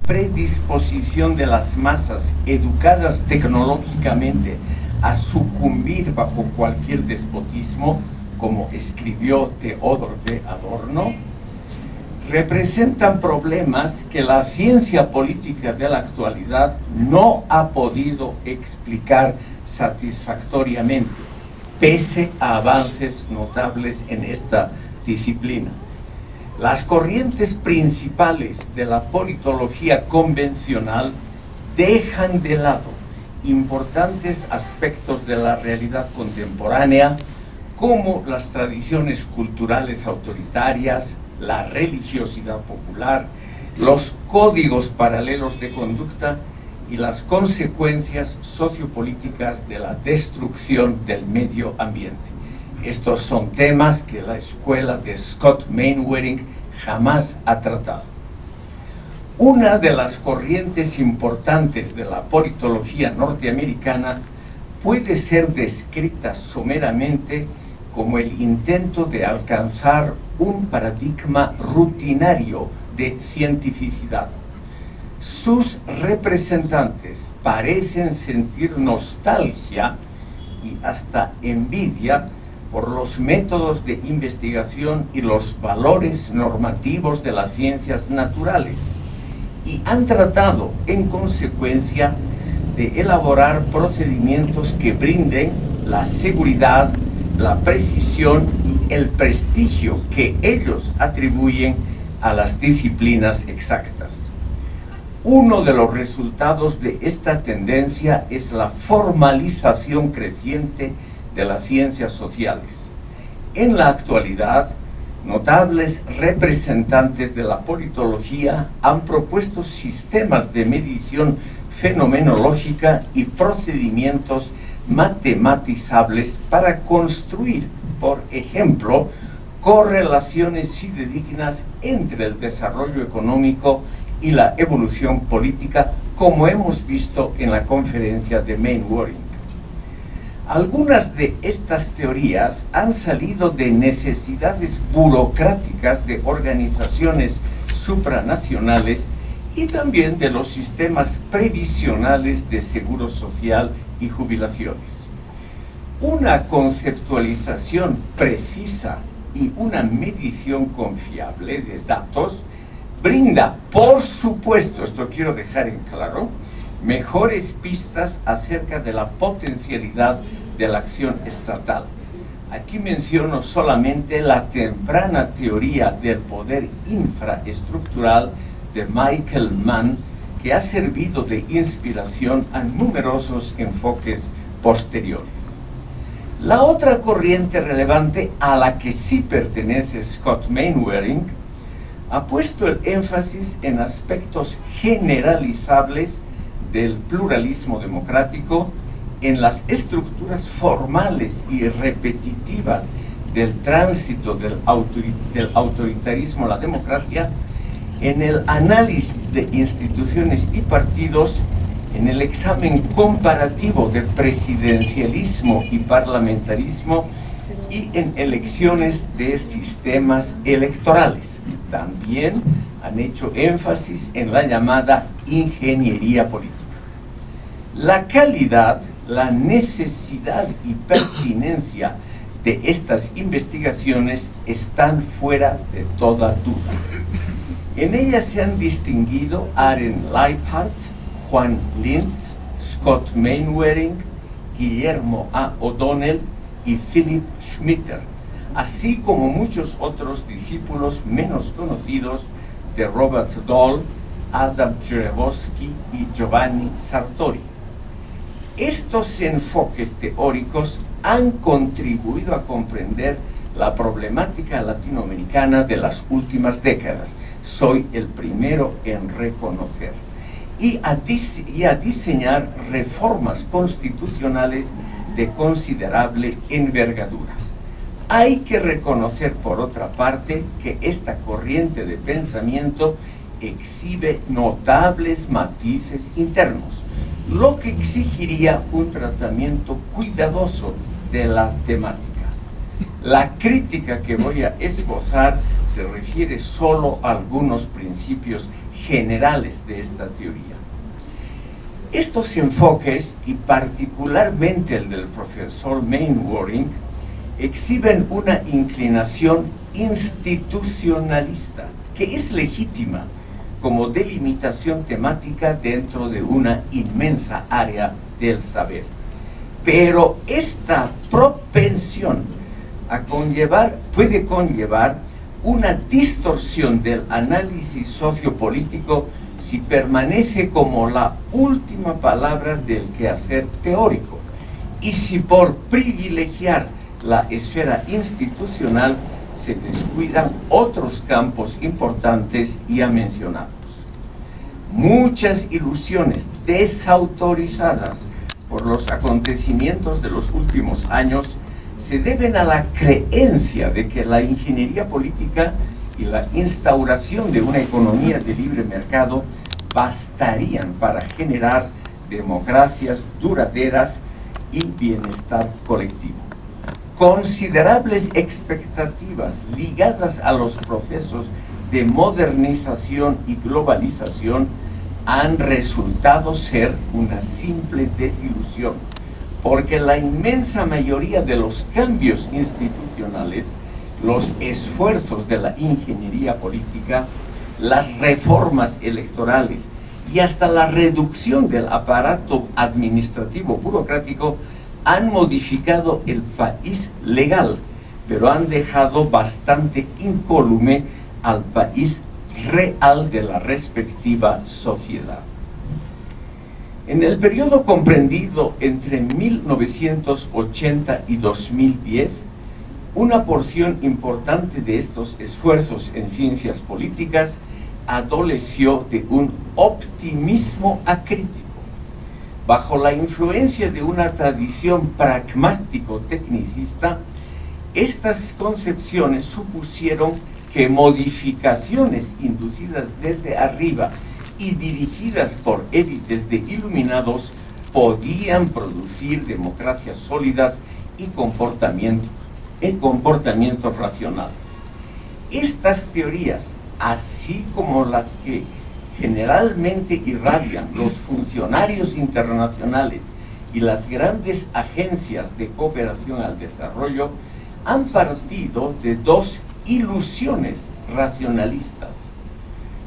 predisposición de las masas educadas tecnológicamente a sucumbir bajo cualquier despotismo, como escribió Theodor W. Adorno, representan problemas que la ciencia política de la actualidad no ha podido explicar satisfactoriamente, pese a avances notables en esta disciplina. Las corrientes principales de la politología convencional dejan de lado importantes aspectos de la realidad contemporánea, como las tradiciones culturales autoritarias, la religiosidad popular, los códigos paralelos de conducta y las consecuencias sociopolíticas de la destrucción del medio ambiente. Estos son temas que la escuela de Scott Mainwaring jamás ha tratado. Una de las corrientes importantes de la politología norteamericana puede ser descrita someramente como el intento de alcanzar un paradigma rutinario de cientificidad. Sus representantes parecen sentir nostalgia y hasta envidia por los métodos de investigación y los valores normativos de las ciencias naturales, y han tratado, en consecuencia, de elaborar procedimientos que brinden la seguridad, la precisión y el prestigio que ellos atribuyen a las disciplinas exactas. Uno de los resultados de esta tendencia es la formalización creciente de las ciencias sociales. En la actualidad, notables representantes de la politología han propuesto sistemas de medición fenomenológica y procedimientos matematizables para construir, por ejemplo, correlaciones fidedignas entre el desarrollo económico y la evolución política, como hemos visto en la conferencia de Mainwaring. Algunas de estas teorías han salido de necesidades burocráticas de organizaciones supranacionales y también de los sistemas previsionales de seguro social y jubilaciones. Una conceptualización precisa y una medición confiable de datos brinda, por supuesto, esto quiero dejar en claro, mejores pistas acerca de la potencialidad de la acción estatal. Aquí menciono solamente la temprana teoría del poder infraestructural de Michael Mann, que ha servido de inspiración a numerosos enfoques posteriores. La otra corriente relevante a la que sí pertenece Scott Mainwaring ha puesto el énfasis en aspectos generalizables del pluralismo democrático, en las estructuras formales y repetitivas del tránsito del autoritarismo a la democracia, en el análisis de instituciones y partidos, en el examen comparativo de presidencialismo y parlamentarismo y en elecciones de sistemas electorales. También han hecho énfasis en la llamada ingeniería política. La calidad, la necesidad y pertinencia de estas investigaciones están fuera de toda duda. En ellas se han distinguido Aaron Leibhardt, Juan Linz, Scott Mainwaring, Guillermo A. O'Donnell y Philip Schmitter, así como muchos otros discípulos menos conocidos de Robert Dahl, Adam Grzybowski y Giovanni Sartori. Estos enfoques teóricos han contribuido a comprender la problemática latinoamericana de las últimas décadas. Soy el primero en reconocer. Y a diseñar reformas constitucionales de considerable envergadura. Hay que reconocer, por otra parte, que esta corriente de pensamiento exhibe notables matices internos, lo que exigiría un tratamiento cuidadoso de la temática. La crítica que voy a esbozar se refiere solo a algunos principios generales de esta teoría. Estos enfoques, y particularmente el del profesor Mainwaring, exhiben una inclinación institucionalista, que es legítima como delimitación temática dentro de una inmensa área del saber. Pero esta propensión puede conllevar una distorsión del análisis sociopolítico si permanece como la última palabra del quehacer teórico y si por privilegiar la esfera institucional se descuidan otros campos importantes ya mencionados. Muchas ilusiones desautorizadas por los acontecimientos de los últimos años se deben a la creencia de que la ingeniería política y la instauración de una economía de libre mercado bastarían para generar democracias duraderas y bienestar colectivo. Considerables expectativas ligadas a los procesos de modernización y globalización han resultado ser una simple desilusión, porque la inmensa mayoría de los cambios institucionales, los esfuerzos de la ingeniería política, las reformas electorales y hasta la reducción del aparato administrativo burocrático han modificado el país legal, pero han dejado bastante incólume al país real de la respectiva sociedad. En el periodo comprendido entre 1980 y 2010, una porción importante de estos esfuerzos en ciencias políticas adoleció de un optimismo acrítico. Bajo la influencia de una tradición pragmático-tecnicista, estas concepciones supusieron que modificaciones inducidas desde arriba y dirigidas por élites de iluminados podían producir democracias sólidas y comportamientos racionales. Estas teorías, así como las que generalmente irradian los funcionarios internacionales y las grandes agencias de cooperación al desarrollo, han partido de dos ilusiones racionalistas.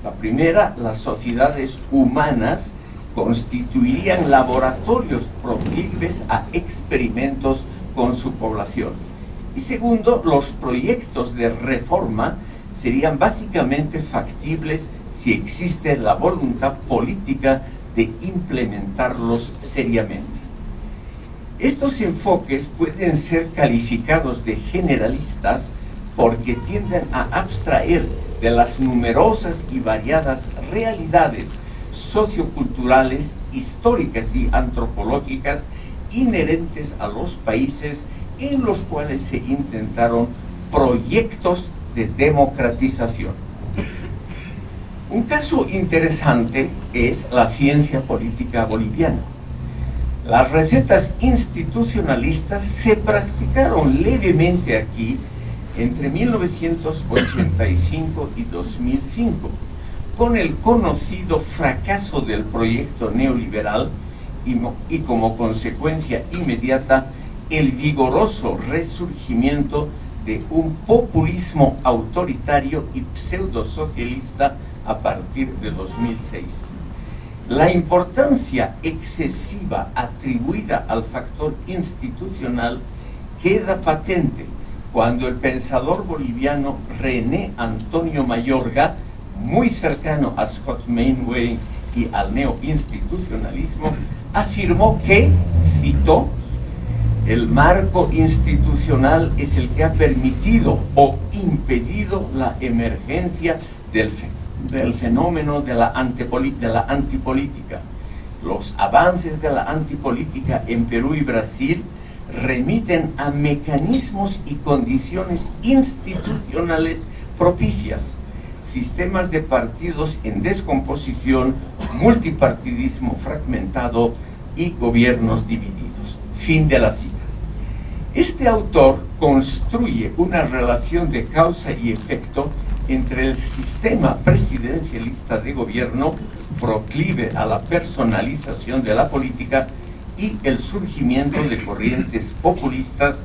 La primera, las sociedades humanas constituirían laboratorios proclives a experimentos con su población. Y segundo, los proyectos de reforma serían básicamente factibles si existe la voluntad política de implementarlos seriamente. Estos enfoques pueden ser calificados de generalistas porque tienden a abstraer de las numerosas y variadas realidades socioculturales, históricas y antropológicas inherentes a los países en los cuales se intentaron proyectos de democratización. Un caso interesante es la ciencia política boliviana. Las recetas institucionalistas se practicaron levemente aquí entre 1985 y 2005, con el conocido fracaso del proyecto neoliberal y como consecuencia inmediata el vigoroso resurgimiento de un populismo autoritario y pseudosocialista a partir de 2006. La importancia excesiva atribuida al factor institucional queda patente cuando el pensador boliviano René Antonio Mayorga, muy cercano a Scott Mainwaring y al neoinstitucionalismo, afirmó que, cito, el marco institucional es el que ha permitido o impedido la emergencia del fenómeno de la antipolítica. Los avances de la antipolítica en Perú y Brasil remiten a mecanismos y condiciones institucionales propicias, sistemas de partidos en descomposición, multipartidismo fragmentado y gobiernos divididos. Fin de la cita. Este autor construye una relación de causa y efecto entre el sistema presidencialista de gobierno, proclive a la personalización de la política, y el surgimiento de corrientes populistas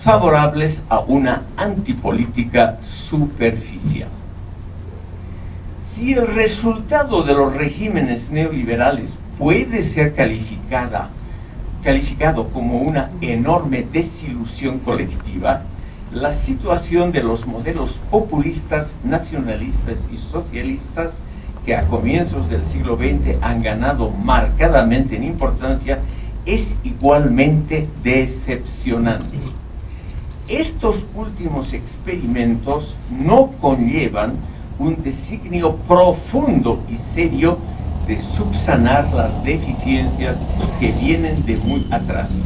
favorables a una antipolítica superficial. Si el resultado de los regímenes neoliberales puede ser calificado como una enorme desilusión colectiva, la situación de los modelos populistas, nacionalistas y socialistas que a comienzos del siglo XX han ganado marcadamente en importancia es igualmente decepcionante. Estos últimos experimentos no conllevan un designio profundo y serio de subsanar las deficiencias que vienen de muy atrás.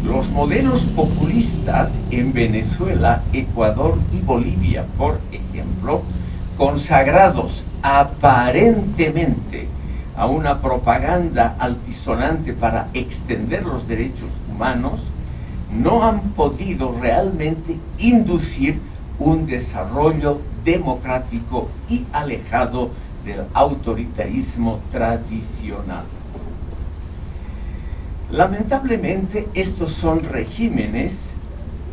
Los modelos populistas en Venezuela, Ecuador y Bolivia, por ejemplo, consagrados aparentemente a una propaganda altisonante para extender los derechos humanos, no han podido realmente inducir un desarrollo democrático y alejado del autoritarismo tradicional. Lamentablemente, estos son regímenes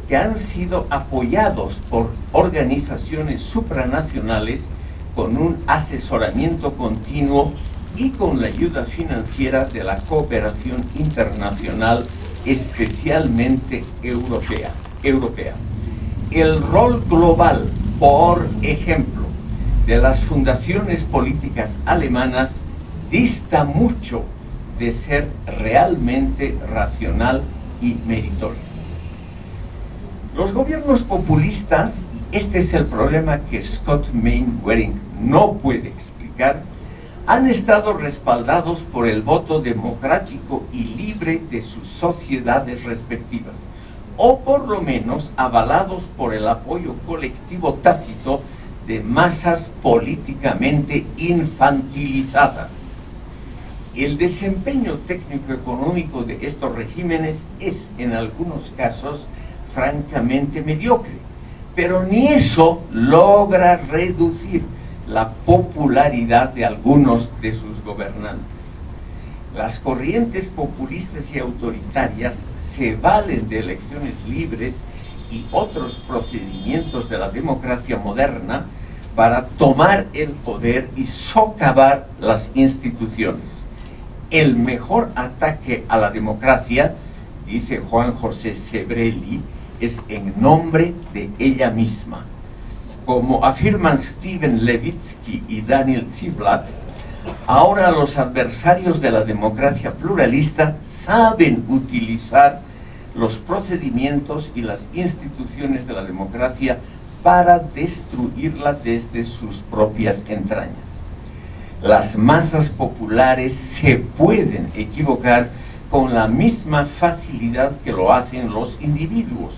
que han sido apoyados por organizaciones supranacionales con un asesoramiento continuo y con la ayuda financiera de la cooperación internacional, especialmente europea. El rol global, por ejemplo, de las fundaciones políticas alemanas dista mucho de ser realmente racional y meritorio. Los gobiernos populistas, y este es el problema que Scott Mainwaring no puede explicar, han estado respaldados por el voto democrático y libre de sus sociedades respectivas, o por lo menos avalados por el apoyo colectivo tácito de masas políticamente infantilizadas. El desempeño técnico-económico de estos regímenes es, en algunos casos, francamente mediocre, pero ni eso logra reducir la popularidad de algunos de sus gobernantes. Las corrientes populistas y autoritarias se valen de elecciones libres y otros procedimientos de la democracia moderna para tomar el poder y socavar las instituciones. El mejor ataque a la democracia, dice Juan José Sebrelli, es en nombre de ella misma. Como afirman Steven Levitsky y Daniel Ziblatt, ahora los adversarios de la democracia pluralista saben utilizar los procedimientos y las instituciones de la democracia para destruirla desde sus propias entrañas. Las masas populares se pueden equivocar con la misma facilidad que lo hacen los individuos,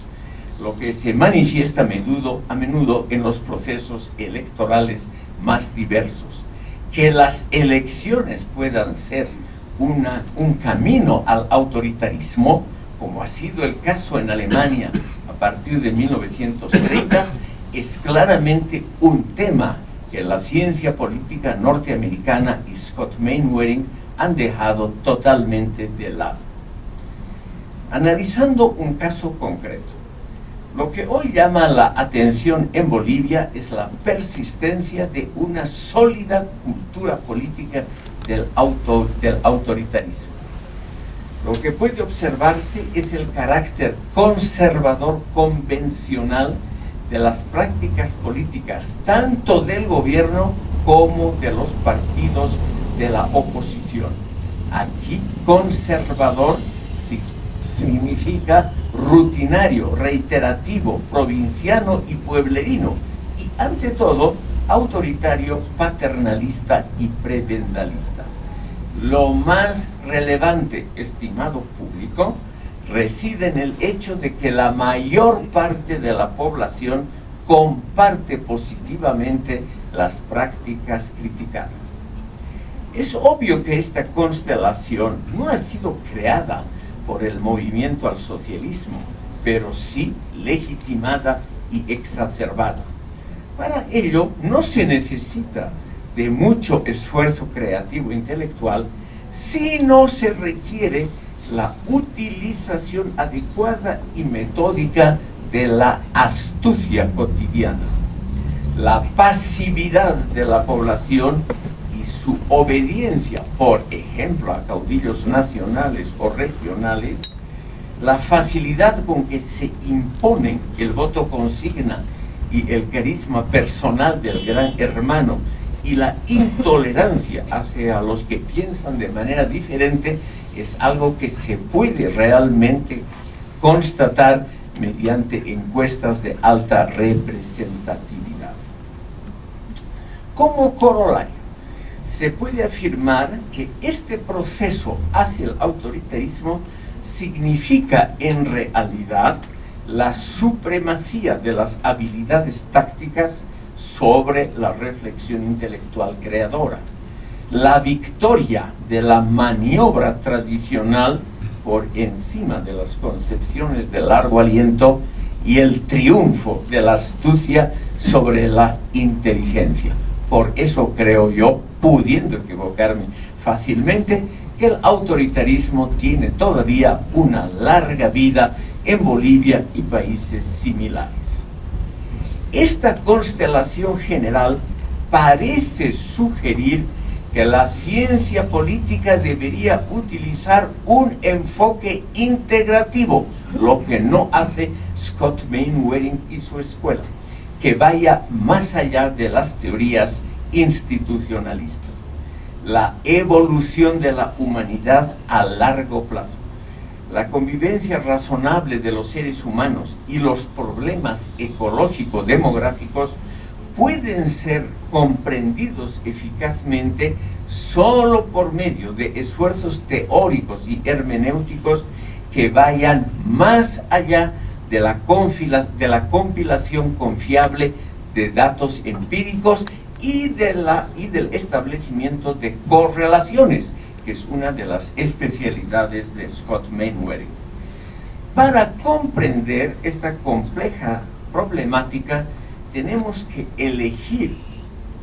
lo que se manifiesta a menudo en los procesos electorales más diversos. Que las elecciones puedan ser un camino al autoritarismo, como ha sido el caso en Alemania a partir de 1930, es claramente un tema que la ciencia política norteamericana y Scott Mainwaring han dejado totalmente de lado. Analizando un caso concreto, lo que hoy llama la atención en Bolivia es la persistencia de una sólida cultura política del autoritarismo. Lo que puede observarse es el carácter conservador convencional de las prácticas políticas, tanto del gobierno como de los partidos de la oposición. Aquí, conservador significa rutinario, reiterativo, provinciano y pueblerino, y ante todo, autoritario, paternalista y prebendalista. Lo más relevante, estimado público, reside en el hecho de que la mayor parte de la población comparte positivamente las prácticas criticadas. Es obvio que esta constelación no ha sido creada por el movimiento al socialismo, pero sí legitimada y exacerbada. Para ello no se necesita de mucho esfuerzo creativo intelectual, sino se requiere la utilización adecuada y metódica de la astucia cotidiana, la pasividad de la población y su obediencia, por ejemplo, a caudillos nacionales o regionales, la facilidad con que se imponen el voto consigna y el carisma personal del gran hermano y la intolerancia hacia los que piensan de manera diferente es algo que se puede realmente constatar mediante encuestas de alta representatividad. Como corolario, se puede afirmar que este proceso hacia el autoritarismo significa en realidad la supremacía de las habilidades tácticas sobre la reflexión intelectual creadora, la victoria de la maniobra tradicional por encima de las concepciones de largo aliento y el triunfo de la astucia sobre la inteligencia. Por eso creo yo, pudiendo equivocarme fácilmente, que el autoritarismo tiene todavía una larga vida en Bolivia y países similares. Esta constelación general parece sugerir que la ciencia política debería utilizar un enfoque integrativo, lo que no hace Scott Mainwaring y su escuela, que vaya más allá de las teorías institucionalistas. La evolución de la humanidad a largo plazo, la convivencia razonable de los seres humanos y los problemas ecológico-demográficos pueden ser comprendidos eficazmente solo por medio de esfuerzos teóricos y hermenéuticos que vayan más allá de la compilación confiable de datos empíricos y del establecimiento de correlaciones, que es una de las especialidades de Scott Mainwaring. Para comprender esta compleja problemática, tenemos que elegir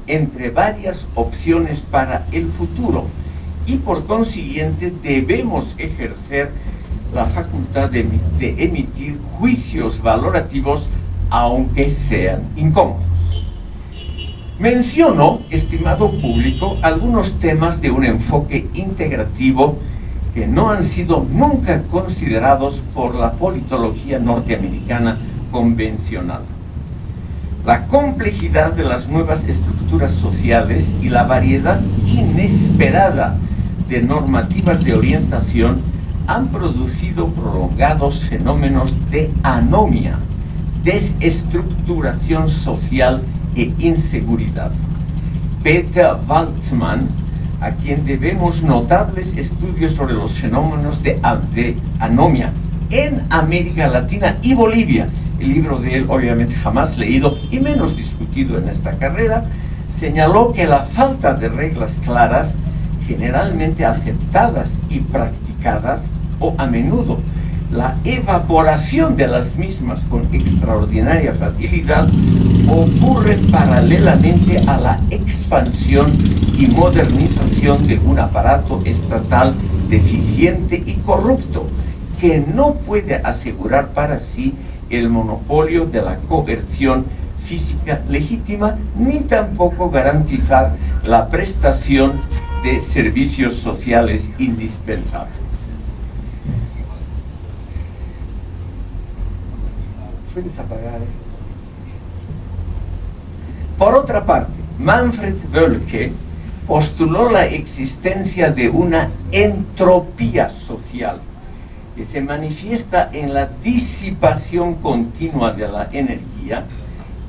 entre varias opciones para el futuro y por consiguiente debemos ejercer la facultad de emitir juicios valorativos, aunque sean incómodos. Menciono, estimado público, algunos temas de un enfoque integrativo que no han sido nunca considerados por la politología norteamericana convencional. La complejidad de las nuevas estructuras sociales y la variedad inesperada de normativas de orientación han producido prolongados fenómenos de anomia, desestructuración social e inseguridad. Peter Waltman, a quien debemos notables estudios sobre los fenómenos de anomia en América Latina y Bolivia, el libro de él obviamente jamás leído y menos discutido en esta carrera, señaló que la falta de reglas claras, generalmente aceptadas y practicadas, o a menudo la evaporación de las mismas con extraordinaria facilidad, ocurre paralelamente a la expansión y modernización de un aparato estatal deficiente y corrupto, que no puede asegurar para sí el monopolio de la coerción física legítima, ni tampoco garantizar la prestación de servicios sociales indispensables. ¿Puedes apagar esto? Por otra parte, Manfred Wölke postuló la existencia de una entropía social que se manifiesta en la disipación continua de la energía,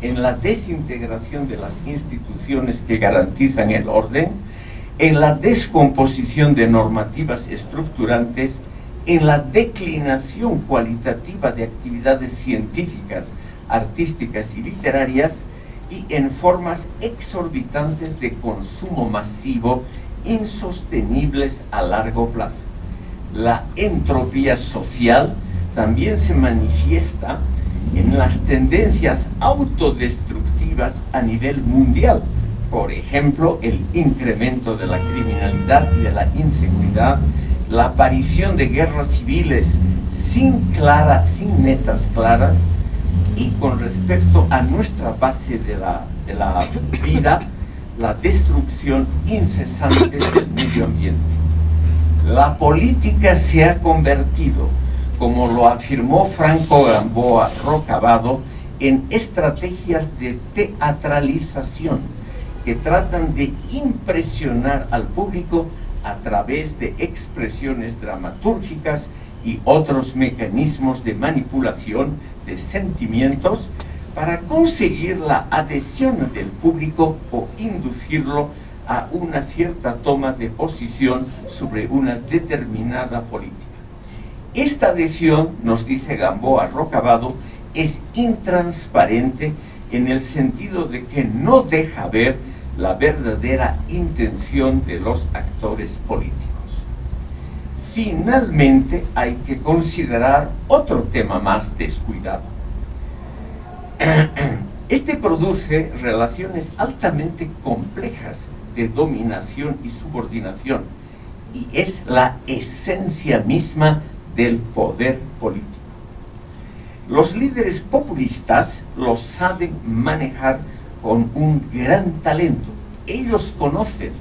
en la desintegración de las instituciones que garantizan el orden, en la descomposición de normativas estructurantes, en la declinación cualitativa de actividades científicas, artísticas y literarias, y en formas exorbitantes de consumo masivo insostenibles a largo plazo. La entropía social también se manifiesta en las tendencias autodestructivas negativas a nivel mundial. Por ejemplo, el incremento de la criminalidad y de la inseguridad, la aparición de guerras civiles sin metas claras, y con respecto a nuestra base de la vida, la destrucción incesante del medio ambiente. La política se ha convertido, como lo afirmó Franco Gamboa Rocabado, en estrategias de teatralización que tratan de impresionar al público a través de expresiones dramatúrgicas y otros mecanismos de manipulación de sentimientos para conseguir la adhesión del público o inducirlo a una cierta toma de posición sobre una determinada política. Esta adhesión, nos dice Gamboa Rocabado, es intransparente en el sentido de que no deja ver la verdadera intención de los actores políticos. Finalmente, hay que considerar otro tema más descuidado. Este produce relaciones altamente complejas de dominación y subordinación, y es la esencia misma del poder político. Los líderes populistas lo saben manejar con un gran talento. Ellos conocen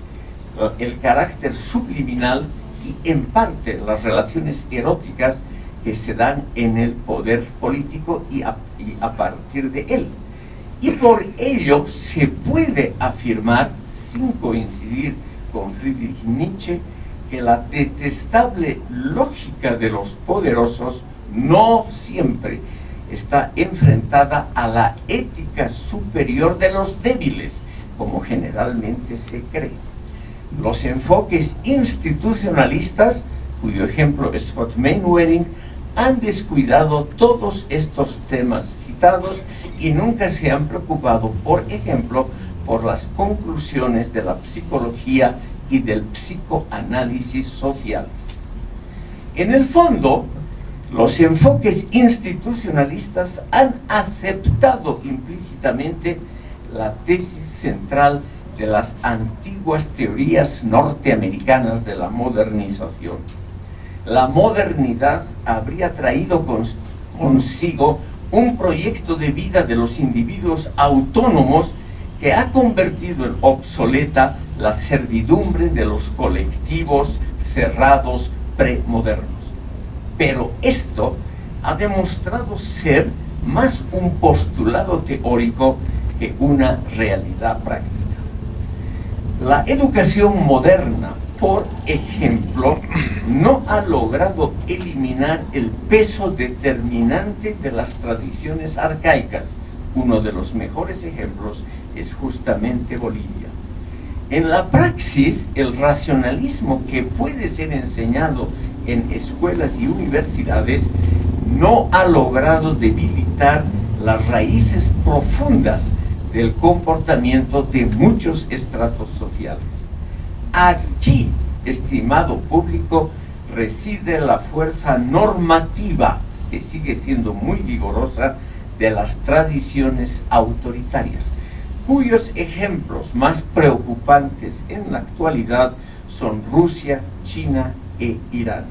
el carácter subliminal y en parte las relaciones eróticas que se dan en el poder político y a partir de él. Y por ello se puede afirmar, sin coincidir con Friedrich Nietzsche, que la detestable lógica de los poderosos no siempre está enfrentada a la ética superior de los débiles, como generalmente se cree. Los enfoques institucionalistas, cuyo ejemplo es Scott Mainwaring, han descuidado todos estos temas citados y nunca se han preocupado, por ejemplo, por las conclusiones de la psicología y del psicoanálisis sociales. En el fondo, los enfoques institucionalistas han aceptado implícitamente la tesis central de las antiguas teorías norteamericanas de la modernización. La modernidad habría traído consigo un proyecto de vida de los individuos autónomos que ha convertido en obsoleta la servidumbre de los colectivos cerrados premodernos. Pero esto ha demostrado ser más un postulado teórico que una realidad práctica. La educación moderna, por ejemplo, no ha logrado eliminar el peso determinante de las tradiciones arcaicas. Uno de los mejores ejemplos es justamente Bolivia. En la praxis, el racionalismo que puede ser enseñado en escuelas y universidades no ha logrado debilitar las raíces profundas del comportamiento de muchos estratos sociales. Aquí, estimado público, reside la fuerza normativa, que sigue siendo muy vigorosa, de las tradiciones autoritarias, cuyos ejemplos más preocupantes en la actualidad son Rusia, China e Irán.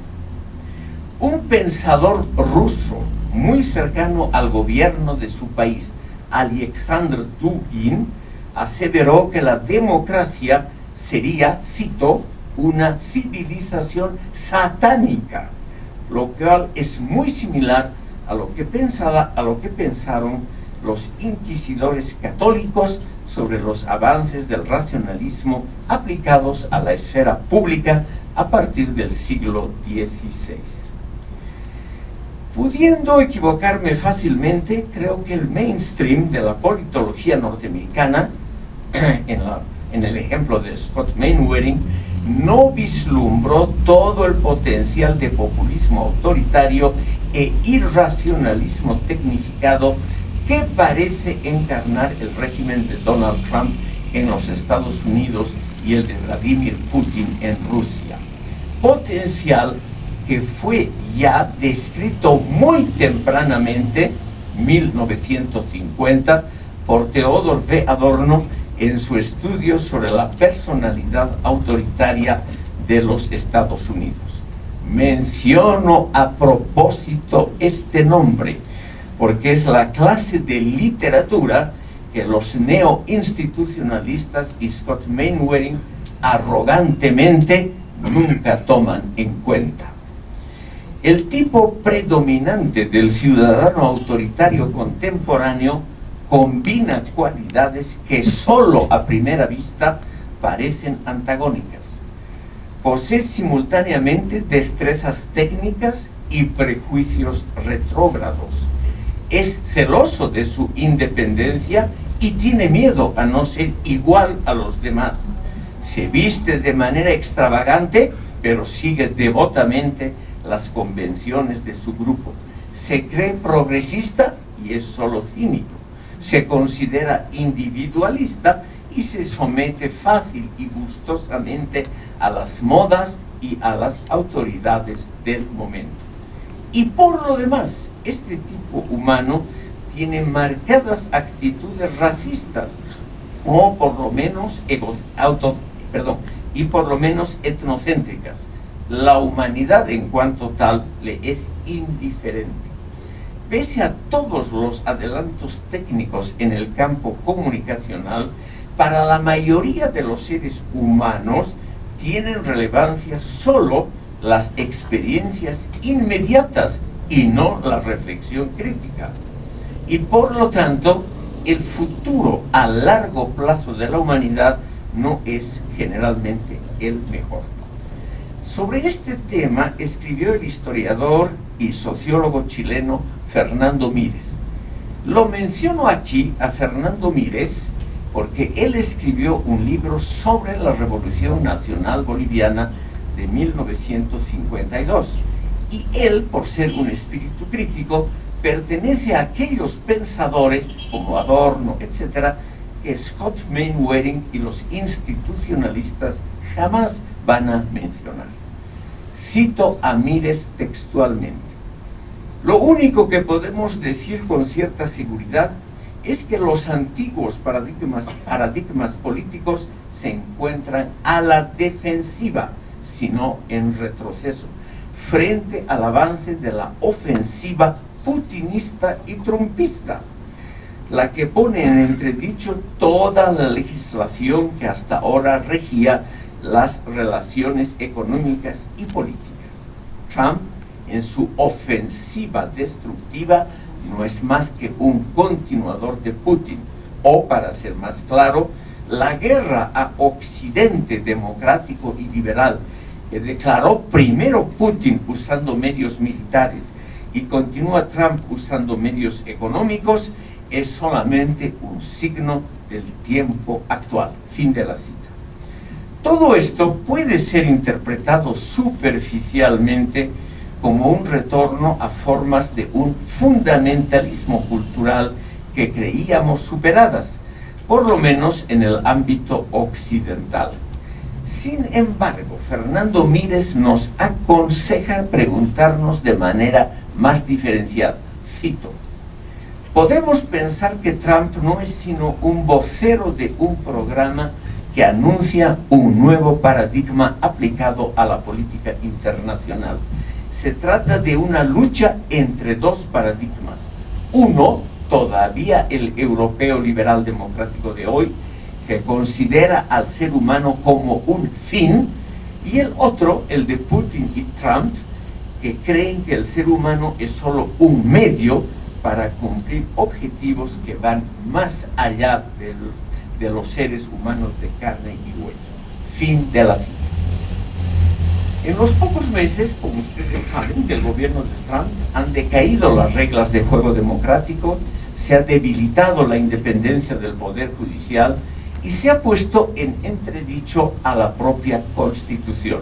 Un pensador ruso muy cercano al gobierno de su país, Alexander Dugin, aseveró que la democracia sería, cito, una civilización satánica, lo cual es muy similar a lo que pensaron los inquisidores católicos sobre los avances del racionalismo aplicados a la esfera pública a partir del siglo XVI. Pudiendo equivocarme fácilmente, creo que el mainstream de la politología norteamericana, en el ejemplo de Scott Mainwaring, no vislumbró todo el potencial de populismo autoritario e irracionalismo tecnificado que parece encarnar el régimen de Donald Trump en los Estados Unidos y el de Vladimir Putin en Rusia. Potencial que fue ya descrito muy tempranamente, 1950, por Theodor W. Adorno en su estudio sobre la personalidad autoritaria de los Estados Unidos. Menciono a propósito este nombre porque es la clase de literatura que los neoinstitucionalistas y Scott Mainwaring arrogantemente nunca toman en cuenta. El tipo predominante del ciudadano autoritario contemporáneo combina cualidades que solo a primera vista parecen antagónicas. Posee simultáneamente destrezas técnicas y prejuicios retrógrados. Es celoso de su independencia y tiene miedo a no ser igual a los demás. Se viste de manera extravagante, pero sigue devotamente las convenciones de su grupo. Se cree progresista y es solo cínico. Se considera individualista y se somete fácil y gustosamente a las modas y a las autoridades del momento. Y por lo demás, este tipo humano tiene marcadas actitudes racistas o por lo menos etnocéntricas. La humanidad en cuanto tal le es indiferente. Pese a todos los adelantos técnicos en el campo comunicacional, para la mayoría de los seres humanos tienen relevancia solo las experiencias inmediatas y no la reflexión crítica. Y por lo tanto, el futuro a largo plazo de la humanidad no es generalmente el mejor. Sobre este tema escribió el historiador y sociólogo chileno Fernando Mírez. Lo menciono aquí a Fernando Mírez porque él escribió un libro sobre la Revolución Nacional Boliviana de 1952. Y él, por ser un espíritu crítico, pertenece a aquellos pensadores como Adorno, etcétera, que Scott Mainwaring y los institucionalistas jamás van a mencionar. Cito a Mírez textualmente: lo único que podemos decir con cierta seguridad es que los antiguos paradigmas políticos se encuentran a la defensiva, sino en retroceso, frente al avance de la ofensiva putinista y trumpista, la que pone en entredicho toda la legislación que hasta ahora regía las relaciones económicas y políticas. Trump, en su ofensiva destructiva, no es más que un continuador de Putin, o para ser más claro, la guerra a Occidente democrático y liberal, que declaró primero Putin usando medios militares y continúa Trump usando medios económicos, es solamente un signo del tiempo actual. Fin de la cita. Todo esto puede ser interpretado superficialmente como un retorno a formas de un fundamentalismo cultural que creíamos superadas, por lo menos en el ámbito occidental. Sin embargo, Fernando Mírez nos aconseja preguntarnos de manera más diferenciada. Cito: podemos pensar que Trump no es sino un vocero de un programa que anuncia un nuevo paradigma aplicado a la política internacional. Se trata de una lucha entre dos paradigmas. Uno, todavía el europeo liberal democrático de hoy, que considera al ser humano como un fin, y el otro, el de Putin y Trump, que creen que el ser humano es solo un medio para cumplir objetivos que van más allá de los seres humanos de carne y hueso. Fin de la cita. En los pocos meses, como ustedes saben, del gobierno de Trump han decaído las reglas de juego democrático, se ha debilitado la independencia del poder judicial y se ha puesto en entredicho a la propia Constitución.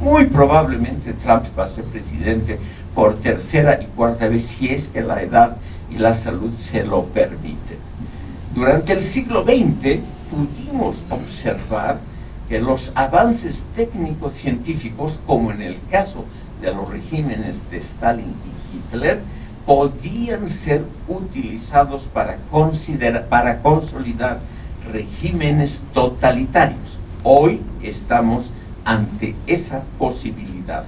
Muy probablemente Trump va a ser presidente por tercera y cuarta vez si es que la edad y la salud se lo permiten. Durante el siglo XX pudimos observar que los avances técnico-científicos, como en el caso de los regímenes de Stalin y Hitler, podían ser utilizados para consolidar regímenes totalitarios. Hoy estamos ante esa posibilidad.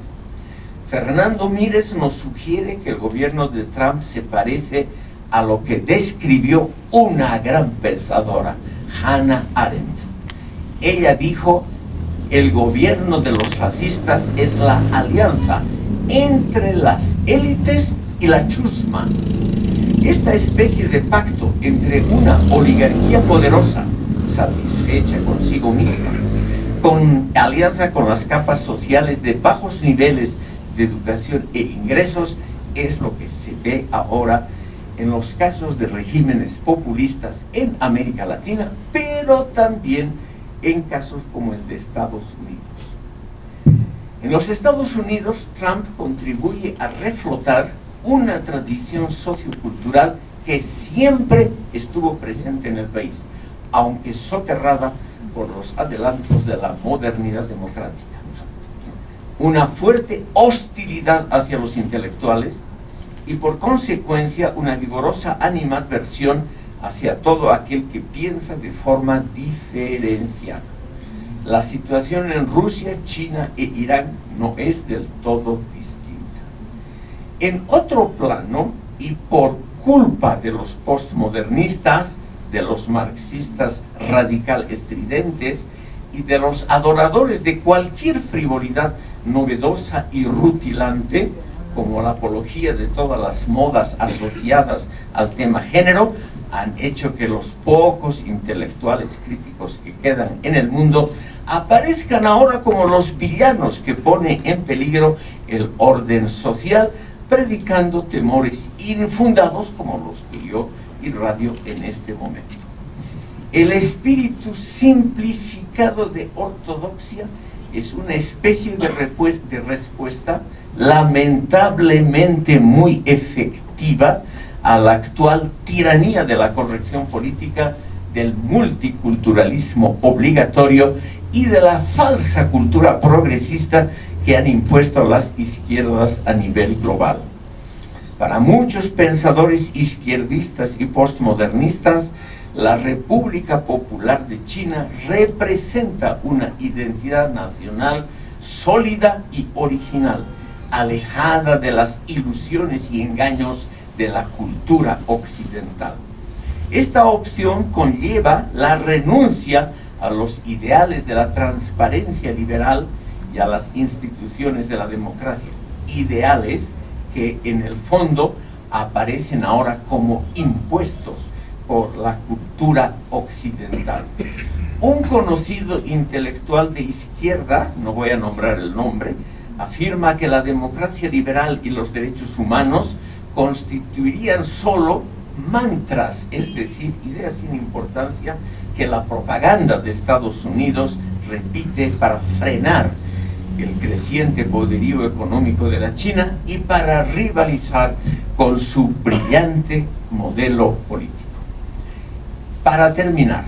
Fernando Mírez nos sugiere que el gobierno de Trump se parece a lo que describió una gran pensadora, Hannah Arendt. Ella dijo: el gobierno de los fascistas es la alianza entre las élites y la chusma. Esta especie de pacto entre una oligarquía poderosa, satisfecha consigo misma, con alianza con las capas sociales de bajos niveles de educación e ingresos, es lo que se ve ahora en los casos de regímenes populistas en América Latina, pero también en casos como el de Estados Unidos. En los Estados Unidos, Trump contribuye a reflotar una tradición sociocultural que siempre estuvo presente en el país, aunque soterrada por los adelantos de la modernidad democrática. Una fuerte hostilidad hacia los intelectuales y, por consecuencia, una vigorosa animadversión hacia todo aquel que piensa de forma diferenciada. La situación en Rusia, China e Irán no es del todo distinta. En otro plano, y por culpa de los postmodernistas, de los marxistas radical estridentes y de los adoradores de cualquier frivolidad novedosa y rutilante, como la apología de todas las modas asociadas al tema género, han hecho que los pocos intelectuales críticos que quedan en el mundo aparezcan ahora como los villanos que ponen en peligro el orden social, predicando temores infundados como los que yo irradio en este momento. El espíritu simplificado de ortodoxia es una especie de respuesta lamentablemente muy efectiva a la actual tiranía de la corrección política, del multiculturalismo obligatorio y de la falsa cultura progresista que han impuesto las izquierdas a nivel global. Para muchos pensadores izquierdistas y postmodernistas, la República Popular de China representa una identidad nacional sólida y original, alejada de las ilusiones y engaños de la cultura occidental. Esta opción conlleva la renuncia a los ideales de la transparencia liberal y a las instituciones de la democracia, ideales que en el fondo aparecen ahora como impuestos por la cultura occidental. Un conocido intelectual de izquierda, no voy a nombrar el nombre, afirma que la democracia liberal y los derechos humanos constituirían solo mantras, es decir, ideas sin importancia que la propaganda de Estados Unidos repite para frenar el creciente poderío económico de la China y para rivalizar con su brillante modelo político. Para terminar,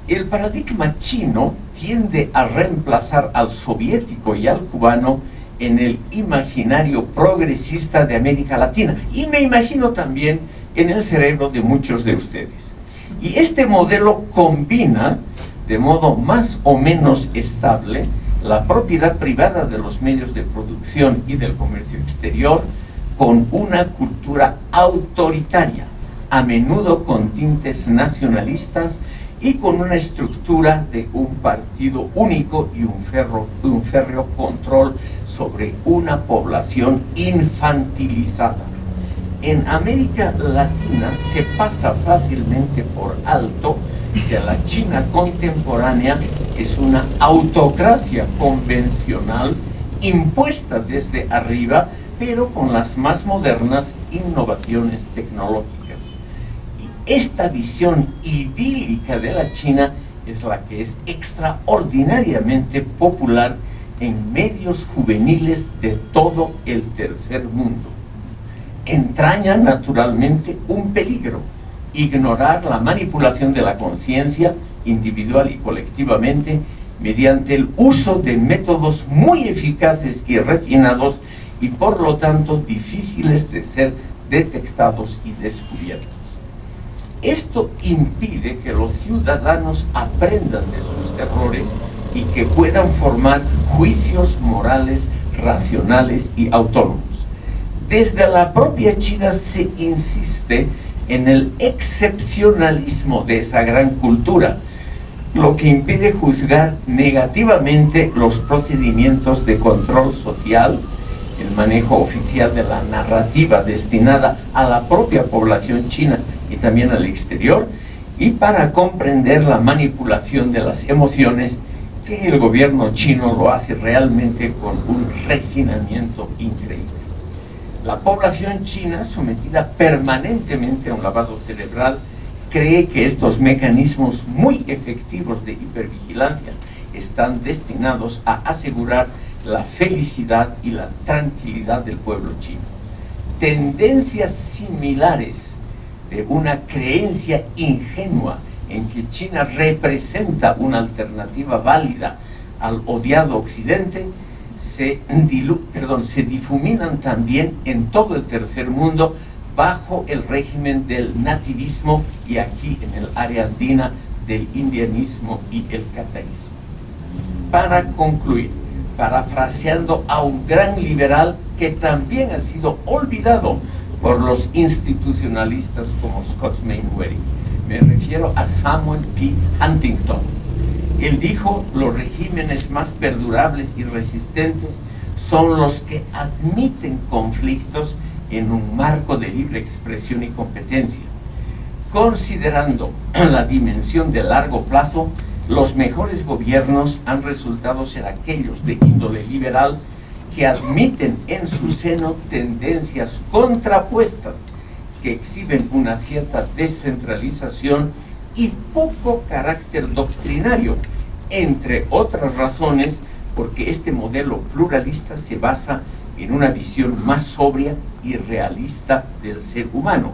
el paradigma chino tiende a reemplazar al soviético y al cubano en el imaginario progresista de América Latina, y me imagino también en el cerebro de muchos de ustedes. Y este modelo combina de modo más o menos estable la propiedad privada de los medios de producción y del comercio exterior con una cultura autoritaria, a menudo con tintes nacionalistas y con una estructura de un partido único y un férreo control sobre una población infantilizada. En América Latina se pasa fácilmente por alto que la China contemporánea es una autocracia convencional impuesta desde arriba, pero con las más modernas innovaciones tecnológicas. Y esta visión idílica de la China es la que es extraordinariamente popular en medios juveniles de todo el tercer mundo. Entraña naturalmente un peligro: ignorar la manipulación de la conciencia individual y colectivamente mediante el uso de métodos muy eficaces y refinados y por lo tanto difíciles de ser detectados y descubiertos. Esto impide que los ciudadanos aprendan de sus errores y que puedan formar juicios morales, racionales y autónomos. Desde la propia China se insiste en el excepcionalismo de esa gran cultura, lo que impide juzgar negativamente los procedimientos de control social, el manejo oficial de la narrativa destinada a la propia población china y también al exterior, y para comprender la manipulación de las emociones, que el gobierno chino lo hace realmente con un refinamiento increíble. La población china, sometida permanentemente a un lavado cerebral, cree que estos mecanismos muy efectivos de hipervigilancia están destinados a asegurar la felicidad y la tranquilidad del pueblo chino. Tendencias similares de una creencia ingenua en que China representa una alternativa válida al odiado Occidente se difuminan también en todo el tercer mundo bajo el régimen del nativismo y aquí en el área andina del indianismo y el catarismo. Para concluir, parafraseando a un gran liberal que también ha sido olvidado por los institucionalistas como Scott Mainwaring, me refiero a Samuel P. Huntington. Él dijo: los regímenes más perdurables y resistentes son los que admiten conflictos en un marco de libre expresión y competencia. Considerando la dimensión de largo plazo, los mejores gobiernos han resultado ser aquellos de índole liberal que admiten en su seno tendencias contrapuestas que exhiben una cierta descentralización y poco carácter doctrinario, entre otras razones porque este modelo pluralista se basa en una visión más sobria y realista del ser humano,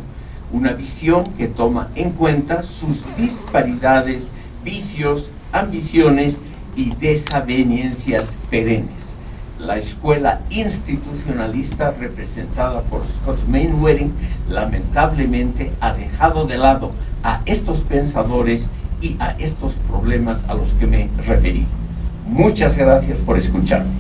una visión que toma en cuenta sus disparidades, vicios, ambiciones y desavenencias perennes. La escuela institucionalista representada por Scott Mainwaring lamentablemente ha dejado de lado a estos pensadores y a estos problemas a los que me referí. Muchas gracias por escucharme.